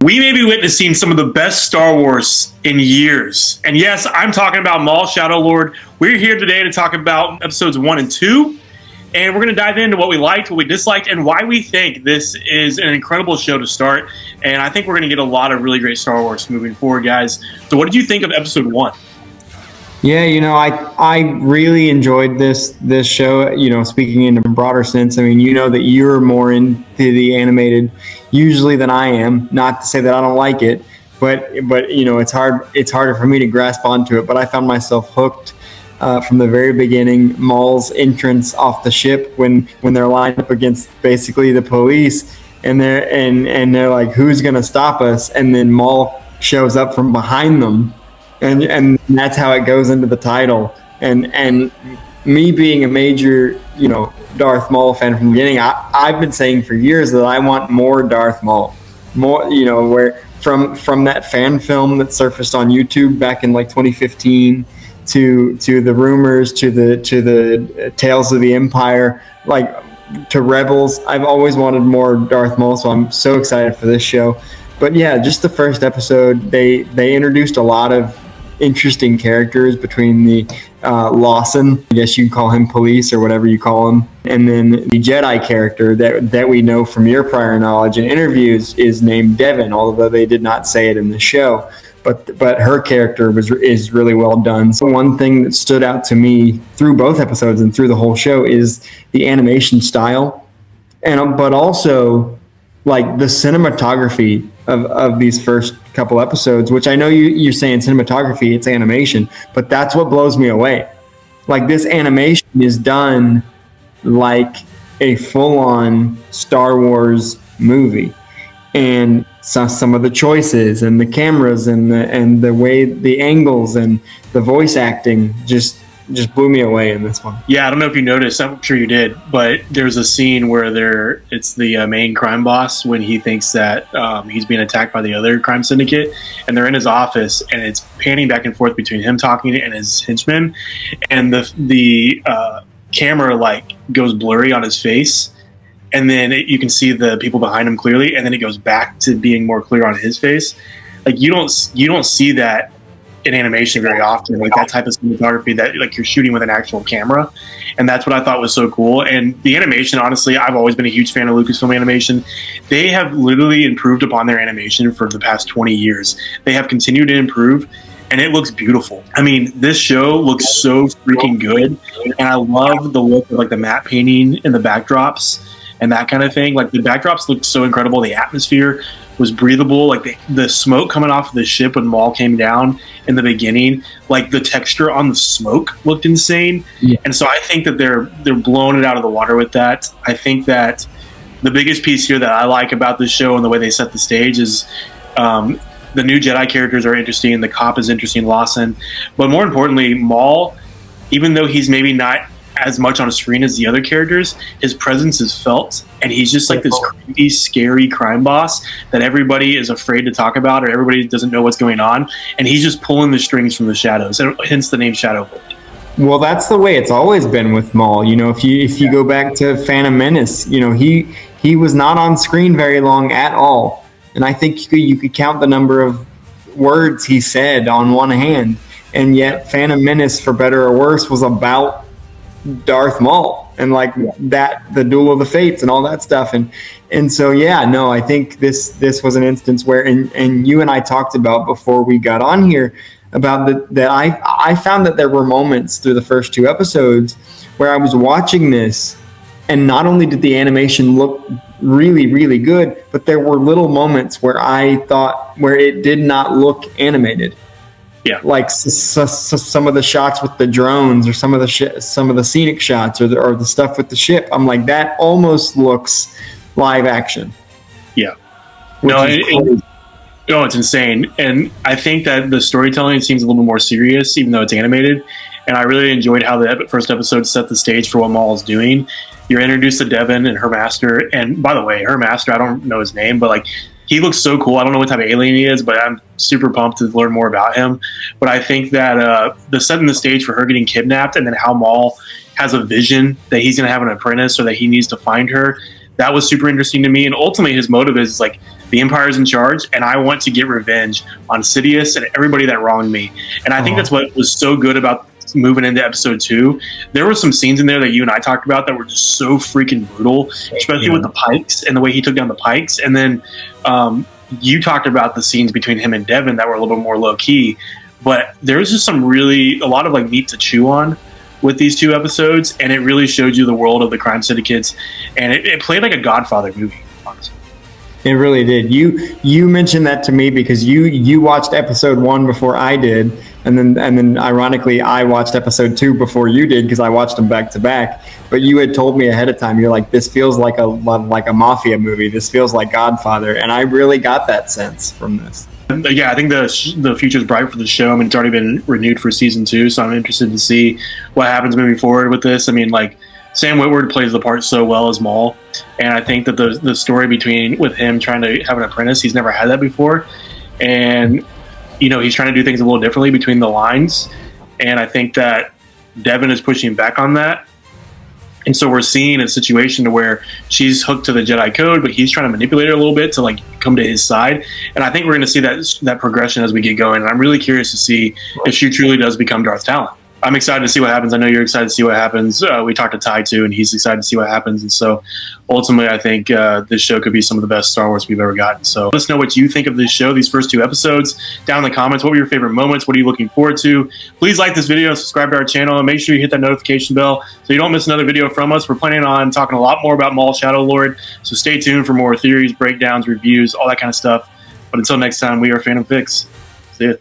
We may be witnessing some of the best Star Wars in years. And yes, I'm talking about Maul, Shadow Lord. We're here today to talk about episodes 1 and 2. And we're going to dive into what we liked, what we disliked, and why we think this is an incredible show to start. And I think we're going to get a lot of really great Star Wars moving forward, guys. So what did you think of episode 1? Yeah, I really enjoyed this show, speaking in a broader sense. I mean, that you're more into the animated usually than I am. Not to say that I don't like it, but it's harder for me to grasp onto it. But I found myself hooked from the very beginning. Maul's entrance off the ship when they're lined up against basically the police, and they're like, who's gonna stop us? And then Maul shows up from behind them. And that's how it goes into the title. And me being a major, Darth Maul fan from the beginning, I've been saying for years that I want more Darth Maul. More, where from that fan film that surfaced on YouTube back in like 2015 to the rumors, to the Tales of the Empire, like to Rebels. I've always wanted more Darth Maul, so I'm so excited for this show. But yeah, just the first episode, they introduced a lot of interesting characters between the Lawson, I guess you'd call him police or whatever you call him, and then the Jedi character that we know from your prior knowledge and interviews is named Devon, although they did not say it in the show. But her character is really well done. So one thing that stood out to me through both episodes and through the whole show is the animation style, but also like the cinematography of these first couple episodes, which I know you're saying cinematography, it's animation, but that's what blows me away. Like, this animation is done like a full-on Star Wars movie, and some of the choices and the cameras and the way the angles and the voice acting just blew me away in this one. Yeah, I don't know if you noticed, I'm sure you did, but there's a scene where it's the main crime boss when he thinks that he's being attacked by the other crime syndicate, and they're in his office, and it's panning back and forth between him talking and his henchmen, and the camera like goes blurry on his face, and then you can see the people behind him clearly, and then it goes back to being more clear on his face. Like, you don't see that in animation very often, like that type of cinematography that like you're shooting with an actual camera. And that's what I thought was so cool. And the animation, honestly, I've always been a huge fan of Lucasfilm animation. They have literally improved upon their animation for the past 20 years. They have continued to improve, and it looks beautiful. I mean, this show looks so freaking good, and I love the look of like the matte painting and the backdrops and that kind of thing. Like, the backdrops looked so incredible. The atmosphere was breathable. Like the smoke coming off of the ship when Maul came down in the beginning, like the texture on the smoke looked insane. Yeah. And so I think that they're blowing it out of the water with that. I think that the biggest piece here that I like about this show and the way they set the stage is the new Jedi characters are interesting. The cop is interesting, Lawson. But more importantly, Maul, even though he's maybe not as much on a screen as the other characters, his presence is felt, and he's just like this creepy, scary crime boss that everybody is afraid to talk about, or everybody doesn't know what's going on, and he's just pulling the strings from the shadows, and hence the name Shadow Lord. Well, that's the way it's always been with Maul. If you go back to Phantom Menace, he was not on screen very long at all, and I think you could count the number of words he said on one hand, and yet Phantom Menace, for better or worse, was about Darth Maul and like that, the Duel of the Fates and all that stuff. And so, yeah, no, I think this was an instance where, and you and I talked about before we got on here about that I found that there were moments through the first 2 episodes where I was watching this, and not only did the animation look really, really good, but there were little moments where I thought where it did not look animated. Yeah, like some of the shots with the drones, or some of the scenic shots, or the stuff with the ship. I'm like, that almost looks live action. Yeah, it's insane. And I think that the storytelling seems a little bit more serious, even though it's animated. And I really enjoyed how the first episode set the stage for what Maul is doing. You're introduced to Devon and her master. And by the way, her master, I don't know his name, but like, he looks so cool. I don't know what type of alien he is, but I'm super pumped to learn more about him. But I think that the setting the stage for her getting kidnapped, and then how Maul has a vision that he's going to have an apprentice, or that he needs to find her, that was super interesting to me. And ultimately, his motive is like, the Empire's in charge, and I want to get revenge on Sidious and everybody that wronged me. And I think that's what was so good about moving into episode 2. There were some scenes in there that you and I talked about that were just so freaking brutal, especially with the Pikes and the way he took down the Pikes. And then you talked about the scenes between him and Devon that were a little bit more low key, but there was just a lot of like meat to chew on with these 2 episodes, and it really showed you the world of the crime syndicates, and it played like a Godfather movie, honestly. It really did. You mentioned that to me because you watched episode 1 before I did, and then ironically I watched episode 2 before you did because I watched them back to back. But you had told me ahead of time, you're like, this feels like a mafia movie. This feels like Godfather, and I really got that sense from this. Yeah, I think the future's bright for the show. I mean, it's already been renewed for season 2, so I'm interested to see what happens moving forward with this. I mean, like, Sam Witwer plays the part so well as Maul, and I think that the story with him trying to have an apprentice, he's never had that before, and he's trying to do things a little differently between the lines, and I think that Devon is pushing back on that, and so we're seeing a situation to where she's hooked to the Jedi code, but he's trying to manipulate her a little bit to like come to his side, and I think we're going to see that progression as we get going, and I'm really curious to see if she truly does become Darth Talon. I'm excited to see what happens. I know you're excited to see what happens. We talked to Ty too, and he's excited to see what happens. And so ultimately, I think this show could be some of the best Star Wars we've ever gotten. So let us know what you think of this show, these first 2 episodes, down in the comments. What were your favorite moments? What are you looking forward to? Please like this video, subscribe to our channel, and make sure you hit that notification bell so you don't miss another video from us. We're planning on talking a lot more about Maul Shadow Lord, so stay tuned for more theories, breakdowns, reviews, all that kind of stuff. But until next time, we are Fandom Fix. See ya.